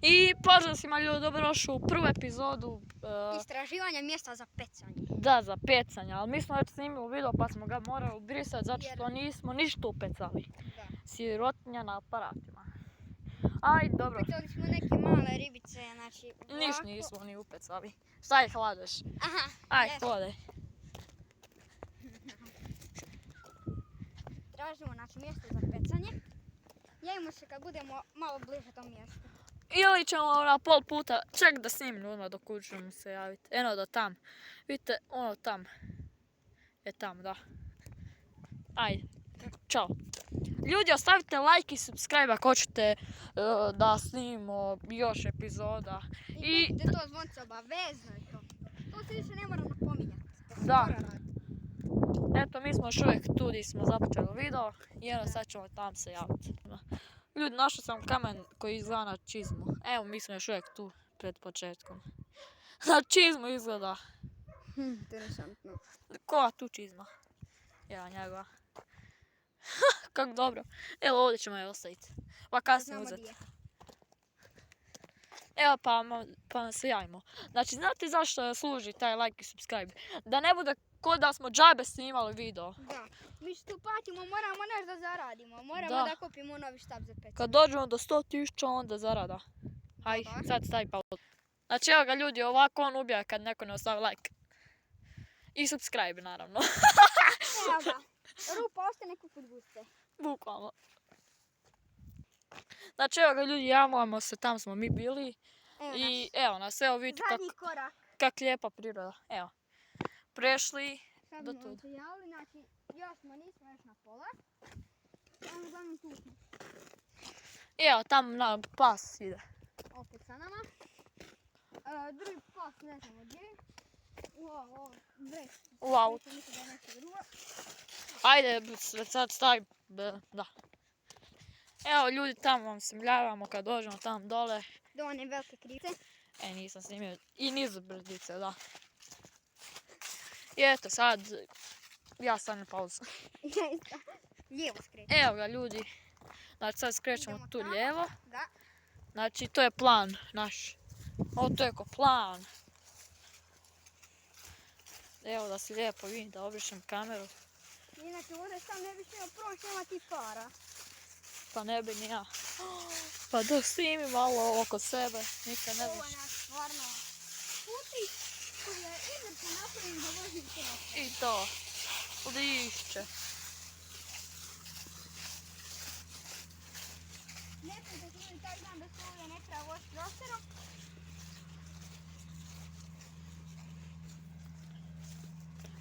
I pozdrav svima ljudi, dobrodošli u prvu epizodu. Istraživanja mjesta za pecanje. Da, za pecanje, ali mi smo već snimili video pa smo ga morali brisati zato što nismo ništa upecali. Sirotinja na aparatima. Ajde, dobro. Upecali smo neke male ribice, znači... Ništa nismo ni upecali. Šta ih hladeš? Aha. Ajde, hodaj. Tražimo znači mjesto za pecanje. Javimo se kad budemo malo bliže tom mjestu. Ili ćemo na pol puta, ček da snimim odmah dok ćemo se javiti. Eno do tam. Vidite, ono tam. Je tam, da. Ajde, čao. Ljudi, ostavite like i subscribe ako hoćete da snimimo još epizoda. I kliknite to zvonce, obavezno je to. To se više ne mora napominjati. Da. Eto, mi smo još uvijek tu gdje smo započeli video i evo sad ćemo tam se javiti. Ljudi, našao sam kamen koji izgleda na čizmu. Evo, mi smo još uvijek tu pred početkom. Na čizmu izgleda. Interesantno. Koja tu čizma? Evo njegova. Kako dobro. Evo ovdje ćemo je ostaviti. Pa kasnije uzeti. Evo pa se javimo. Znači, znate zašto služi taj like i subscribe? Da ne bude ko da smo džabe snimali video. Da. Mi što patimo, moramo nešto da zaradimo. Moramo da kupimo novi štab za pecanje. Kad dođemo do 100.000 onda zarada. Aj, sad stavi pauzu. Znači evo ga ljudi, ovako on ubija kad neko ne ostavi like. I subscribe naravno. Evo ga. Rupa ostane kuput guste. Bukvalno. Znači evo ga ljudi, javljamo se, tam smo mi bili. I evo nas, evo vidite kak lijepa priroda. Evo. Prešli do tu. Sad smo se javili, znači još nismo još na pola. Uglavnom tu smo. Evo tam na pas ide. Opet sa nama. Drugi pas ne znamo gdje. U auto. Ajde, sad stavi, da. Evo ljudi, tamo vam se mljavamo kad dođemo tam dole. Do one velike krivice. Nisam snimio. I nizu brdice, da. I eto sad, ja stavim pauzu. Lijevo skrećemo. Evo ga ljudi, znači sad skrećemo tu lijevo. Da. Znači to je plan naš. Ovo to je ko plan. Evo da si lijepo vidim, da obrišem kameru. Inače ovdje sam ne bi smio proći, nema ti para. Pa ne bi ni ja. Pa dok snimi malo oko sebe, nikad ne znaš. Ovo je naš stvarno putić koji je izvršno napravljen da vozi kroz. I to, lišće. Ne prijete se ljudi taj dan da se ovdje ne treba voziti prostorom.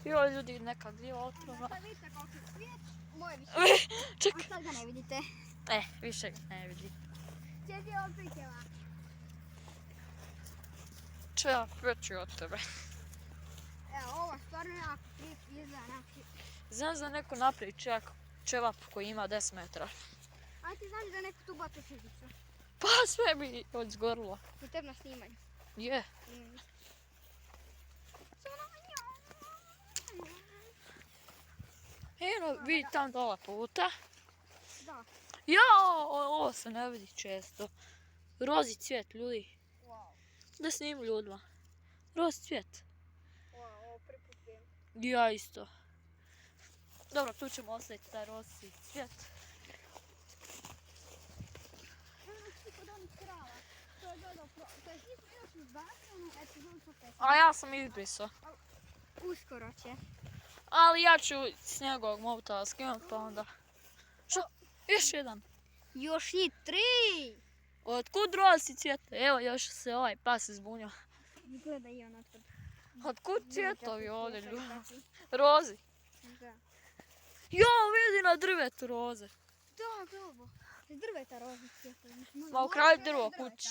Joj ljudi, neka gljiva otrova. Sad vidite koliko je svijet, moje više. Čekaj. A sad ga ne vidite. Više ga ne vidi. Četi opet je ovako. Če ja veći od tebe. Evo, ovo stvarno jako prip izgleda znači. Znam za neko napravi čevap koji ima 10 metara. A ti znaš da neko tu baca šižicu? Pa sve mi odzgorilo. U tebi na snimanju. Je. Eno, vidi tam dole puta. Da. Jao, ovo se ne vidi često. Rozi cvijet, ljudi. Wow. Da snimim ljudima. Rozi cvijet. Wow, ovo priputujem. Ja isto. Dobro, tu ćemo ostaviti taj rozi cvijet. A ja sam izbrisao. Uskoro će. Ali ja ću s njegovog mobitela skinuti pa onda... Što? Još jedan. Još i 3! Otkud rozi cvijete? Evo još se ovaj pas izbunio. Gleda i on otkud. Otkud cvjetovi ovdje ljudi? Rozi. Da. Jo, vidi na drvetu roze. Da, grobo. Iz drveta rozi cvjetovi. Ma ukradi drvo kući.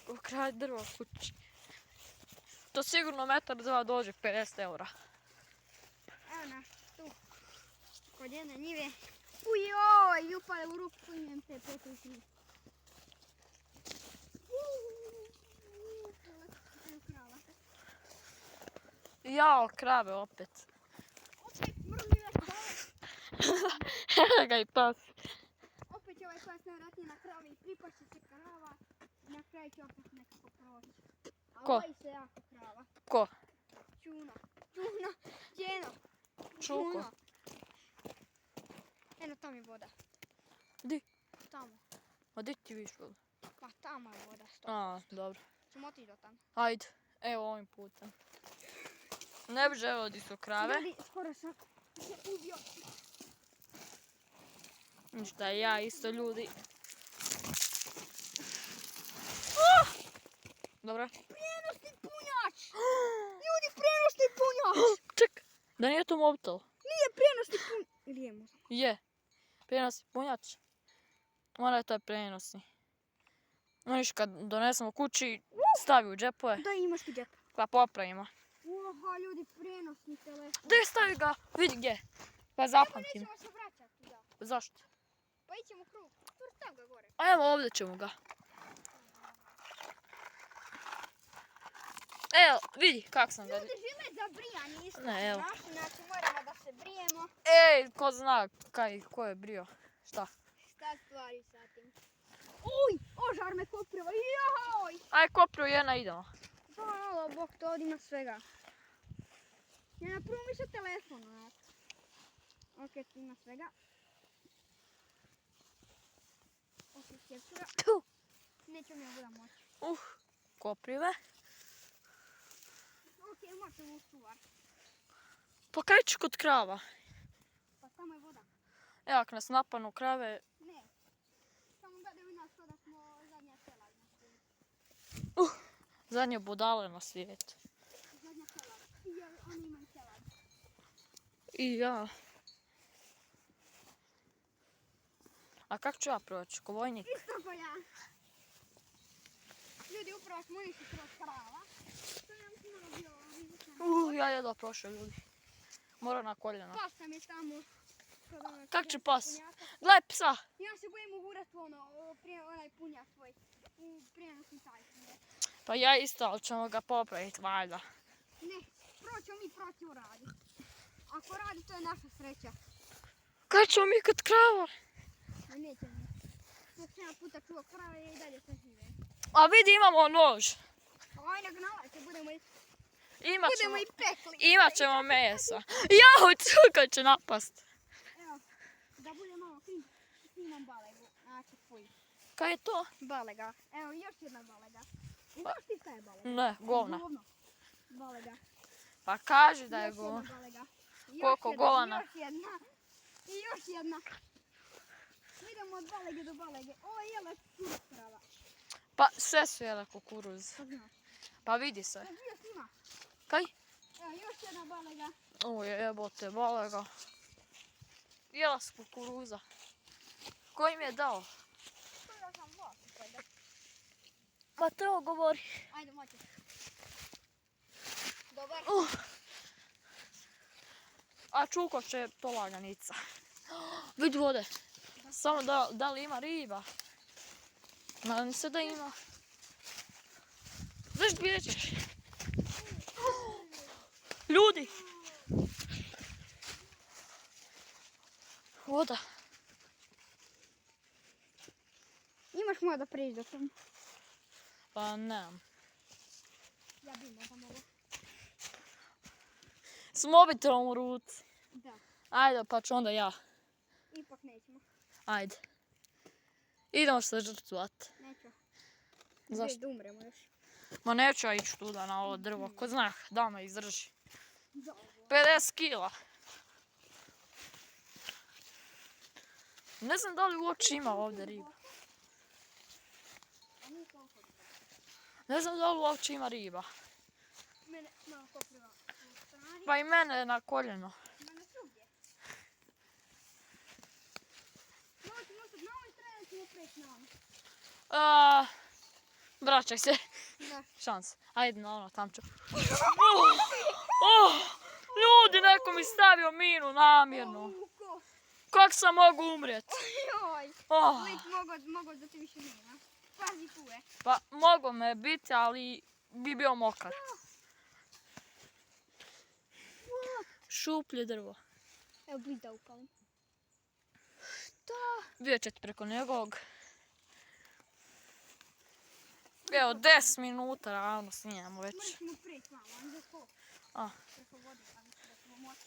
Ukradi drvo kući. To sigurno metar dva dođe 50 eura. Evo naš tu. Kod jedne njive. Ujoj, upale u ruku koji imam te potući. Jao, krave opet. Opet mrljive krave. Evo ga i pas. Opet će ovaj pas najvratnije na kravi i pripašće se krava. Ko? Boji se jako krava. Ko? Čuna. Čuna. Čeno. Čuko. Eno, tam je voda. Di? Tamo. A di ti viš vodu? Pa tamo je voda. Stop. A, dobro. Ćemo otići do tamo. Ajde, evo ovim putem. Ne bi želeo di su krave. Ljudi, skoro sam se ubio. Ništa, ja isto ljudi. Dobro. Prijenosni punjač! Ljudi, prijenosni punjač! Ček, da nije to mobitel? Nije prijenosni punjač. Ili je možda? Je. Prenosni punjač. Mora je taj prenosni. Viš kad donesemo kući, stavi u džepove, Da, imaš ti džep. pa popravimo. Oha, ljudi, prijenosni telefon. Gdje stavi ga? Vidi gdje. Pa Evo, zapamtim. nećemo se vraćati tuda. Zašto? Pa ićemo krug. Stav ga gore. A evo ovdje ćemo ga. Evo, vidi kak sam ga. Ljudi, žile za brijanje isto. Ne, evo. Naši, znači moramo da se brijemo. Ej, ko zna ko je brio. Šta? Šta stvari sa tim? Uj, ožar me koprio. Joj! Aj, kopru jedna, idemo. Pa malo, bok, to ovdje ima svega. Ja na prvom više telefon, onak. Ok, tu ima svega. Ok, kjepsura. Nećemo ja budem moći. Koprive. Ok, možemo u čuvar. Pa kaj ću kod krava? Pa tamo je voda. Evo, ak nas napanu krave. Ne. Samo da u nas to da smo zadnja sela na svijetu. Zadnje budale na svijetu. Zadnja sela. I oni imaju sela. I ja. A kak ću ja proći? Ko vojnik? Isto ko ja. Ljudi, upravo smo išli kroz krava. To nam sigurno bilo Ja jedva prošao, ljudi. Mora na koljena. pas sam je tamo. Kak će pas? Gledaj psa! Ja se bojim ugurat onaj punjak tvoj. U prijenosni taj. Pa ja isto, ali ćemo ga popraviti, valjda. Ne, prvo ćemo mi proći uraditi. Ako radi, to je naša sreća. Kaj ćemo mi kod krava? A nećemo. Dok sam ja puta čuo krave i dalje sve žive. A vidi, imamo nož. Ajde ga nalajte, budemo i Imat pekli. ćemo mesa. Jao, cuka će napast. Evo, da bude malo snimam balegu. Znači, fuj. Kaj je to? Balega. Evo, još jedna balega. I znaš ti šta je balega? Ne, govna. Govno. Balega. Pa kaži da je Još govna. jedna balega. I Koliko još jedna, govana? Još jedna. I još jedna. Idemo od balege do balege. Ovo je jela kukuruz krava. Pa sve su jele kukuruz. Pa znaš. Pa vidi se. To bio snima. Kaj? Evo, još jedna balega. O jebote, balega. Jela s kukuruza. Ko im je dao? Koga sam vlast. Pa to govori. Ajde, moći. Dobar. A čuko će to laganica. Vidi vode. Samo da li ima riba? Nadam se da ima. Znaš gdje ćeš? Ljudi! Voda. Imaš možda prići do tom? Pa nemam. Ja bi možda mogu. S mobitelom u ruci. Da. Ajde, pa ću onda ja. Ipak nećemo. Ajde. Idemo se žrtvovat. Neću. Zašto? Da umremo još. Ma neću ja ići tuda na ovo drvo. Ko zna da me izdrži. Da. 50 kila. Ne znam da li uopće ima ovdje riba. A nije toliko. Ne znam da li uopće ima riba. Mene malo pokriva u strani. Pa i mene na koljeno. Mene svugdje. Malo ćemo ostati na ovoj strani, ćemo preći na ono. Vraćaj se. Da. Šans. Ajde na ono, tam ću. Ljudi, neko mi stavio minu namjerno. Uko. Kako sam mogu umrijeti? Joj. Oh, Lik mogo da ti više nema. Pazi tu je. pa mogo me biti, ali bi bio mokar. Šuplje drvo. Evo bliz da upalim. Šta? Vidjet ćete preko njegovog. Evo, 10 minuta ravno snijemo već. Morat ćemo prijeći malo, onda ko? A. Preko vode, pa mislim da ćemo moći.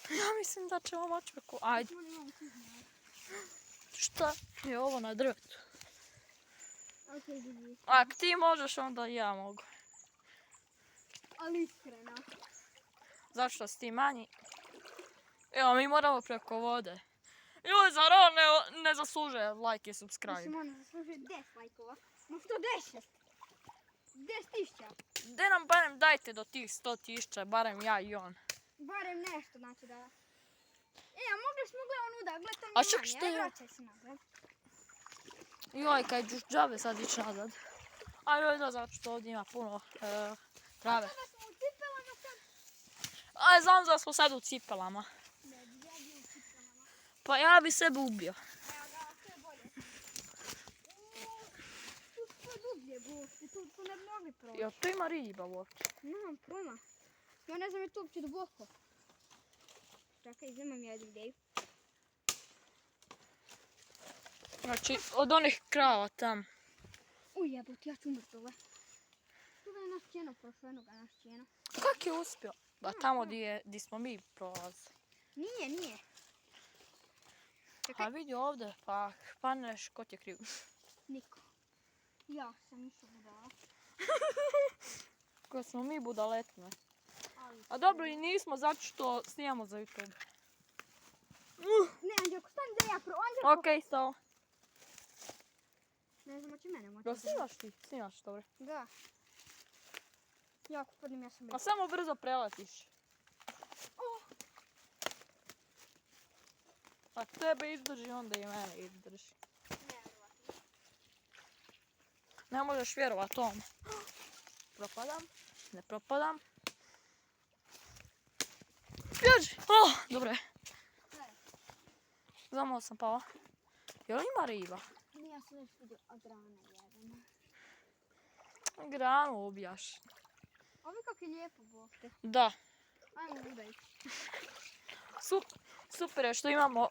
Ja mislim da ćemo moći preko... Ajde. Smo li imamo snijemo? Šta je ovo na drvetu? Ok, vidi. Ako ti možeš, onda i ja mogu. Ali iskreno. Zašto si ti manji? Evo, mi moramo preko vode. Joj, zar on ne zaslužuje like i subscribe? Mislim, ono zaslužuje 10 lajkova. No što 10? 10.000. Gdje nam barem dajte do tih 100.000, barem ja i on. Barem nešto, znači da... a mogli smo gledati onuda, gledaj A to čak mi šta manje, je? vraćaj se nazad. Joj, kaj ćeš džabe sad ići nazad. A joj, da, zato što ovdje ima puno trave. Sada smo u cipelama sad. Aj, znam da smo sad u cipelama. Ne, ja bi u cipelama. Pa ja bi sebe ubio. Evo ga, sve bolje. Tu je dublje, gosti, tu ne bi mogli proći. Jel tu ima riba uopće? Nemam pojma. Ja ne znam je tu uopće duboko. Čekaj, iznemam ja jednu ideju. Znači, od onih krava tam. Uj, jebot, ja ću umrt dole. Tu je naš cijeno prošlo, eno ga naš cijeno. Kak je uspio? Ba tamo di smo mi prolazili. Nije. A vidi ovdje, pa paneš, ko ti je kriv? Niko. Ja sam išao budala. Ko smo mi budaletne. Ali... A dobro i nismo zato što snijamo za YouTube. Ne, Anđelko, stani da ja Anđelko! Okej, stao. Ne znam, će mene moći. Jel snimaš ti? Snimaš, dobro. Da. Ja ako padnem, ja sam A samo brzo preletiš. Ako tebe izdrži, onda i mene izdrži. Ne možeš vjerovat tom. Propadam. Ne propadam. Bježi! Dobro je. Zamalo sam pala. Jel ima riba? Ja sam nešto vidio, a grana jedna. Granu ubijaš. Ovo kako je lijepo, Bogte. Da. Ajmo udaj. Super je što imamo...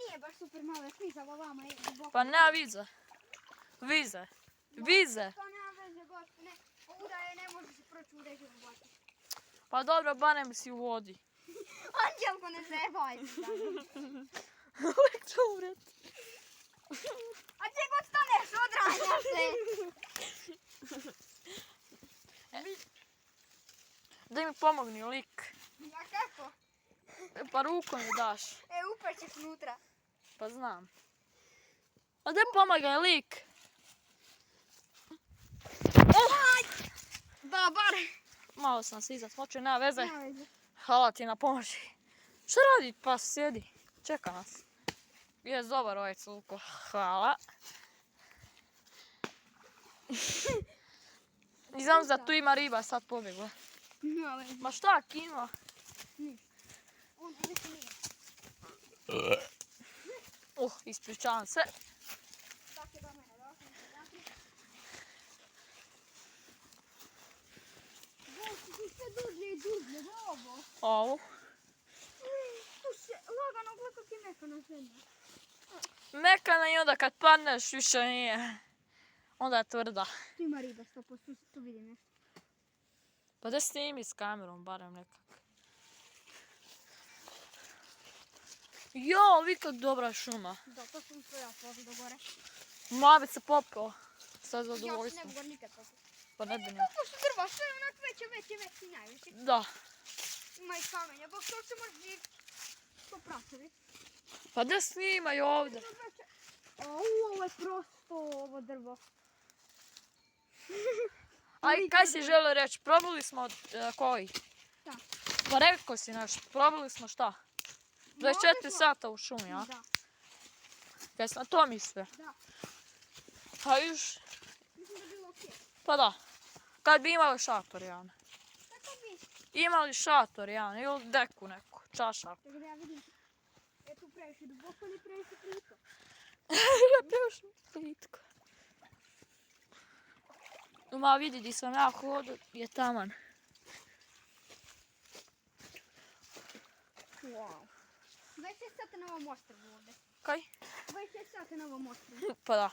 Nije baš super malo, je klizavo vama je duboko. Pa nema vize. Vize. To nema veze, Bogte, ne. Udaje ne može se proći udeđe u Bogte. Pa dobro, barem si u vodi. Anđelko, ne zebaj se. Uvijek ću umret. A če god staneš, odrađa se. Daj mi pomogni, lik. Ja kako? Pa ruku mi daš. Upaćeš unutra. Pa znam. A daj pomagaj, lik. Da, bar. Malo sam se iza smočio, nema veze. Nema veze. Hvala ti na pomoći. Šta radi? Pa sjedi. Čeka nas. Je dobar ovaj culko. Hvala. I znam da tu ima riba, sad pobjegla. Nema veze. Ma šta, kino? Ništa. On više nije. Ispričavam se. Tako je do mene, da sam se naprijed. Bosti su sve dužlje i dužlje, ovo. Ovu. Tu se lagano gleda kako je mekana zemlja. Mekana i onda kad padneš više nije. Onda je tvrda. Tu ima riba, 100%, tu vidim nešto. Pa da snimi s kamerom, barem nekak. Jo, vi kak dobra šuma. Da, to sam što ja pozio do gore. Ma bi se popeo. Sa Ja se ne zadovoljstvom. bi gore nikad popio. Pa ne bi ne. To su drva, sve je onak veće i najveće. Da. Ima i kamenja, bok to se može živjeti. To prasovi. Pa da snimaj ovdje. Ovo je prosto ovo drvo. A i kaj si želio reći? Probali smo koji? Da. Pa rekao si naš, probali smo šta? 24 sata u šumi, a? Da, Kaj si na to mislio? da. Pa još, Mislim da je bilo okej. pa da. Kad bi imali šator, Jana. Tako bi. Imali šator, Jana, ili deku neku, čašak. Tako da ja vidim. Tu previše duboko ili previše plitko. Previše plitko. Ma vidi di sam ja hodio, je taman. Wow. 26 sata na ovom ostrvu ovdje. Kaj? 26 sata na ovom ostrvu. Pa da.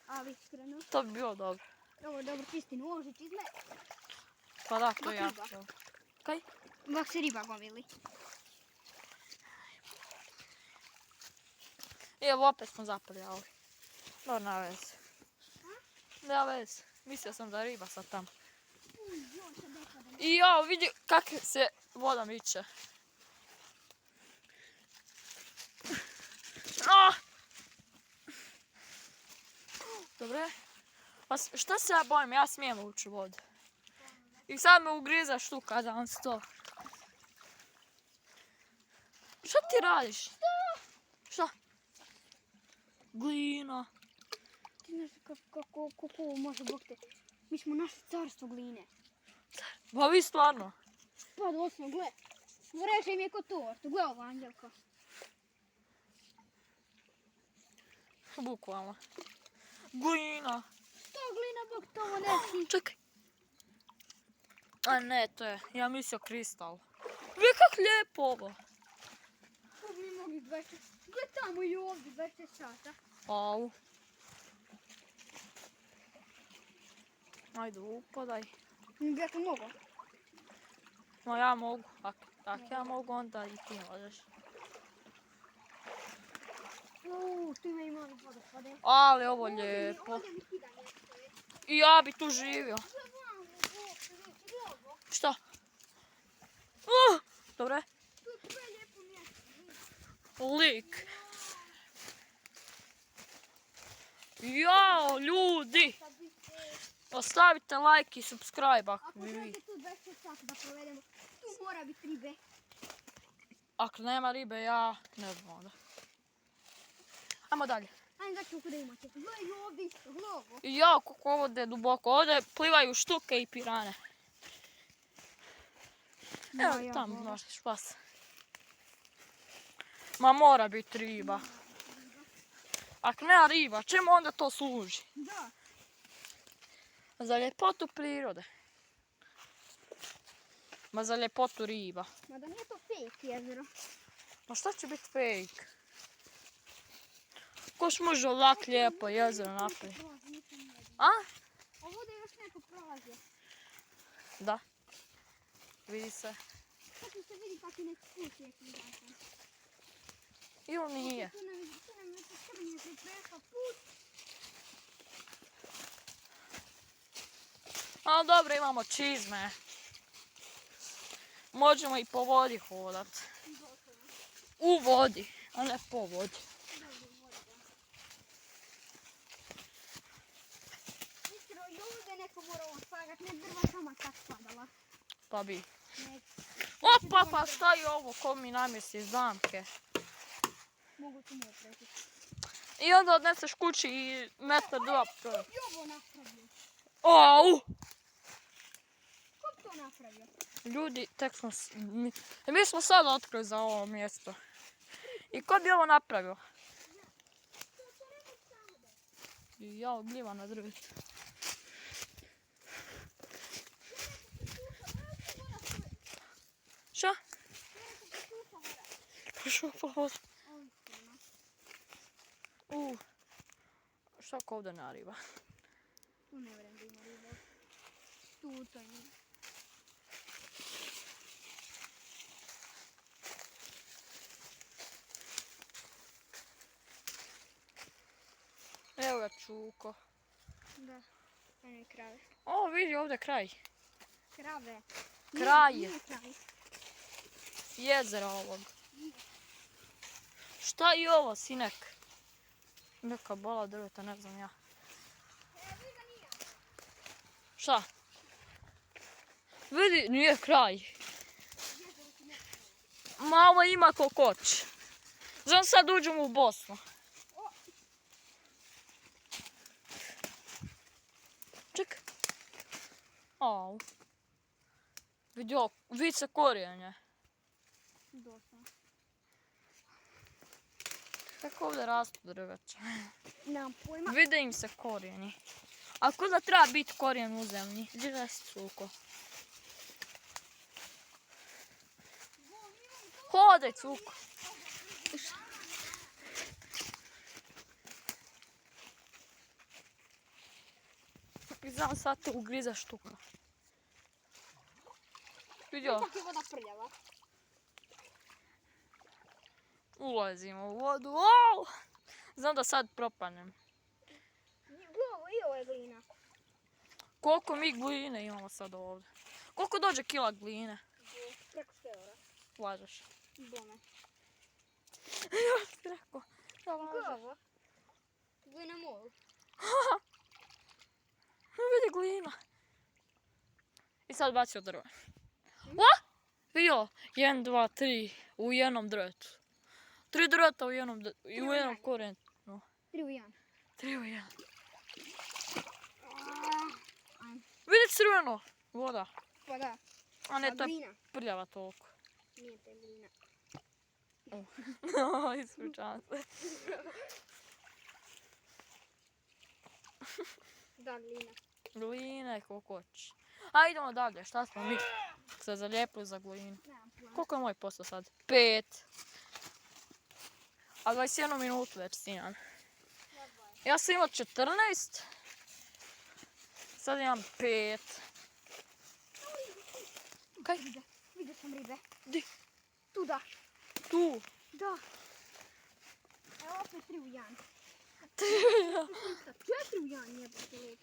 ali iskreno. To bi bilo dobro. Ovo je dobro čisti nožić izme. Pa da, to je Ovak jako riba. dobro. Kaj? Ovak se riba gomili. I evo opet smo zapali javi. Dobro, na vez. Nema vez. Mislio sam da je riba sad tamo. I ja vidi kak se voda miče. Ah! Dobre. Pa šta se ja bojim? Ja smijem ući u vodu. I sad me ugriza štuka da on sto. Šta ti radiš? Šta? Glina. Ti znaš kako ovo može Bog te. Mi smo naše carstvo gline. Pa vi stvarno. Pa doslovno, gle. Vreže im je ko tortu. Gle ovo, Anđelko. Bukvalno. Glina. To glina, Bog, to ovo nesi. Čekaj. A ne, to je. Ja mislio kristal. Gle kak lijepo ovo. To bi mi mogli 20. Gle tamo i ovdje 20 sata. Au. Ajde, upadaj. Gle to mogo. No ja mogu. Ako ja mogu, onda i ti možeš. Tu ima i mali vodopade. Ali ovo lijepo. Ovdje mi kida nešto je. I ja bi tu živio. Gle vamo, gle ovo. Šta? Dobre. Tu je sve lijepo mjesto. Lik. Jao, ljudi. Sad vi Ostavite like i subscribe ako ako bi vi. želite tu 20 sata da provedemo, tu mora biti ribe. Ako nema ribe, ja ne znam onda. Ajmo dalje. Ajde da ću kuda imate. Gle i ovdje isto, gle ovo. I jao, kako ovdje je duboko. Ovdje plivaju štuke i pirane. Evo tamo možeš pas. Ma mora biti riba. Ako nema riba, čemu onda to služi? Da. Za ljepotu prirode. Ma za ljepotu riba. Mada nije to fake jezero. Ma šta će biti fake? Koš može ovak lijepo jezero napraviti? A? Ovdje još neko prolazi. Da. Vidi se. Sad se vidi kakvi neki put je klizačan. Ili nije. Tu nam neki crni se prešao put. Ali dobro, imamo čizme. Možemo i po vodi hodat. U vodi, a ne po vodi. Iskreno, i ovdje neko mora ovo slagat, ne drva sama tak spadala. Pa bi. Ne, Opa, pa šta je ovo? Ko mi namjesti zamke? mogu tu mogu preći. I onda odneseš kući i metar dva. I ovo napravio. Au! Ko bi to napravio? Ljudi, tek smo... Mi smo sad otkrili za ovo mjesto. I ko bi ovo napravio? I ja gljiva na drvetu. Šta? Pošao po vodu. Šta ko ovdje nema riba? Tu ne vrem da ima riba. Tu to nije. Evo ga čuko. Da, eno i krave. O, vidi ovdje kraj. Krave. Kraj. Nije kraj. Jezera ovog. Šta je ovo, sinek? Neka bola drveta, ne znam ja. Šta? Vidi, nije kraj. Malo ima kokoć. Znam sad uđemo u Bosnu. Čekaj. Au. Vidi se korijenje. Dosta. Kako ovdje rastu drveća? Nemam pojma. Vide im se korijeni. A kuda treba biti korijen u zemlji? Gdje je cuko? Hodaj cuko. Znam sad te ugriza štuka. Vidio? Ipak je voda prljava. Ulazimo u vodu. Au! Znam da sad propanem. I ovo je glina. Koliko mi gline imamo sad ovdje? Koliko dođe kila gline? Preko 100 eura. Lažeš. Bome. Još ti rekao. Da Ko je lažeš. ovo? Glina mol. Vidi glina. I sad bacio drvo. O! Vidio? 1, 2, 3 u jednom drvetu. 3 drveta u jednom korenu. 3 u 1. 3 u 1. Vidi crveno. Voda. Pa da. A ne, Pa to je glina. prljava toliko. Nije to glina. Ispričavam se. Da, glina. Glina je kokoć. A idemo dalje, šta smo mi se zalijepili za glinu? Nemam pojma. Koliko je moj posao sad? 5. A 21 minutu već snimam. Ja sam imao 14. Sad imam 5. Kaj? Vidio sam ribe. Di? Tu da. Tu. Da. Evo opet 3 u 1. 4 u 1 jebote lijep.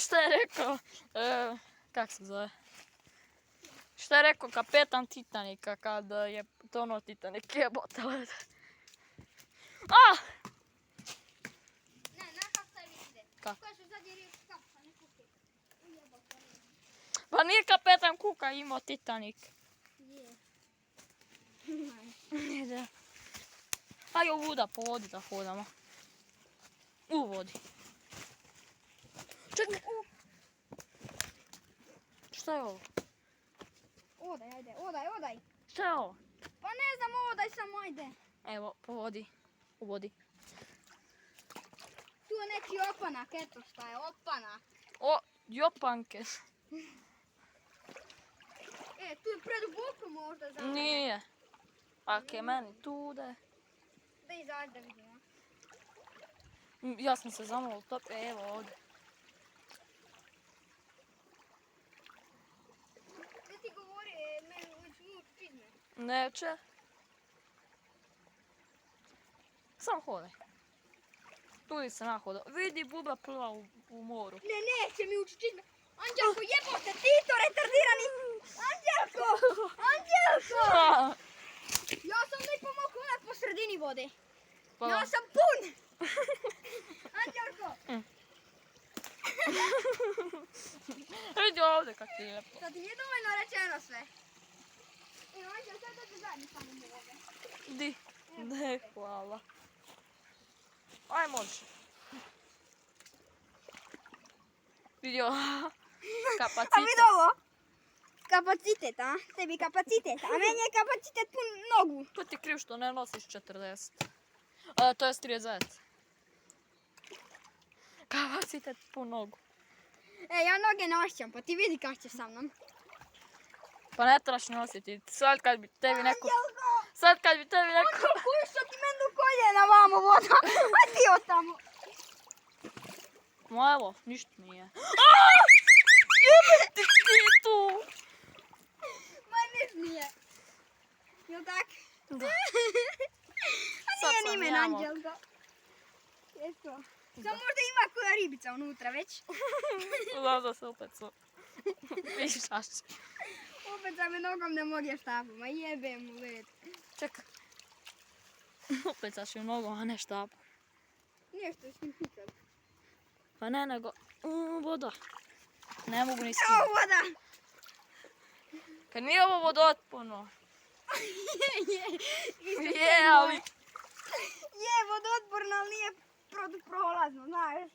Šta je rekao? Kak se zove? Šta je rekao kapetan Titanika kad je tonuo Titanik? Jebote led. Ah! Ne, znaš kako taj vid ide? Kako? Koja su zadnji riječ kapsa, ne kuke. Ujebote. Pa nije kapetan Kuka imao Titanik. Je. Nije. Aj ovuda po vodi da hodamo. U vodi. Čekaj. Šta je ovo? Odaj, ajde, odaj. Šta je ovo? Pa ne znam, odaj samo, ajde. Evo, po vodi. U vodi. Tu je neki opanak, eto šta je, opanak. O, jopanke. Tu je preduboko možda za mene. Nije. Ak je meni tude. Da izađi da vidimo. Ja sam se zamalo utopio, evo ovdje. Gdje ti govori, meni već muč čizme. Neće. Samo hodaj. Tu se nahoda. Vidi, buba pliva u moru. Ne, neće mi ući čizme. Anđelko, jebote, ti to retardirani. Anđelko! Ja sam ne pomogao onak po sredini vode. Pa Ja sam pun! Anđelko! vidi ovdje kak je lijepo. Sad ti nije dovoljno rečeno sve. Evo, Anđel, sad dođe zajedno sa mnom u vode. Di? Ne, hvala. Aj, može. Vidio A kapacitet. vidi ovo? Kapacitet, a? Tebi kapacitet, a meni je kapacitet pun nogu. To ti kriv što ne nosiš 40. To je 39. Kapacitet pun nogu. Ja noge ne osjećam, pa ti vidi kak će sa mnom. Pa ne trebaš nositi. Sad kad bi tebi neko... Anđelko! Koju što ti meni do koljena vamo voda? Aj ti od tamo. Ma evo, ništa nije. Jebati ti tu! Ma niš nije. Jel tak? Da. A Sad nije sam ni men jamok. Anđelko. Eto. Samo možda ima koja ribica unutra već. Znam da se opet su. Višaš. Opet za me nogom ne mogu štapu, ma jebem mu led. Čekaj. Opet saš u nogu, a ne štap. Nešto s njim kukat. Pa ne, nego... voda. Ne mogu ni s Evo tim. voda! Kad nije ovo vodootporno. Je, Je, ali... Je, vodootporno, ali nije protuprolazno, znaš.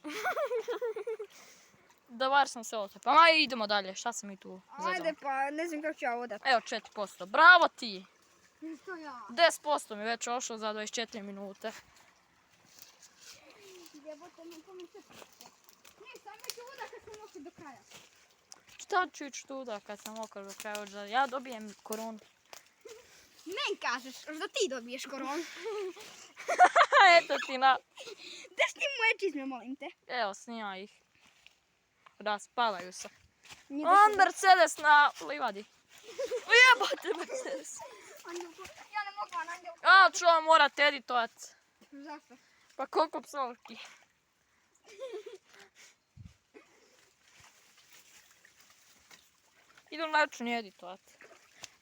Da bar sam se otopila. Ma idemo dalje, šta sam mi tu Ajde zadala? pa, ne znam kako ću ja vodat. Evo 4%. Bravo ti! Što ja? 10% mi već ošlo za 24 minute. Jebote, me to mi se prste. Ne, sam neću vodat kad sam ošli do kraja. Šta ću ići tuda kad sam okar do kraja ođa? Ja dobijem koronu. Men kažeš, da ti dobiješ koronu. Eto ti na... Da snim moje čizme, molim te. Evo, snimaj ih. Raspavaju se. Nije da On se- Mercedes na livadi. Ujebote Mercedes. Anđelko, ja ne mogu, Anđelko. A, ću vam morat editovat. Zašto? Pa koliko psovki. Idu način editovat.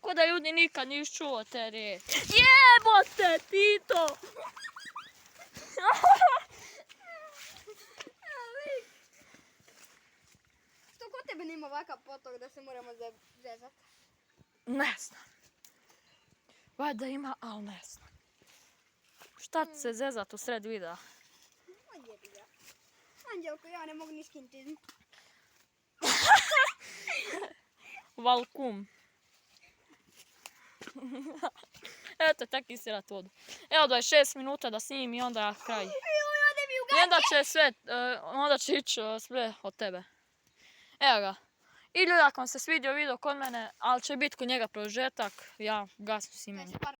Ko da ljudi nikad nisu čuo te riječi. Jebote, Tito! Što kod tebe nema ovakav potok da se moramo zezat? Ne znam. Valjda ima, ali ne znam. Šta ti se zezat u sred videa? Odjebi ga. Anđelko, ja ne mogu ni skin čizmu. Valkum. Eto, tak isirat vodu. Evo 26 minuta da snimim i onda kraj. Joj, ode mi u I onda će sve, onda će ići sve od tebe. Evo ga. I ljudi, ako vam se svidio video kod mene, ali će biti kod njega produžetak, ja gasim s imenjem. gaće.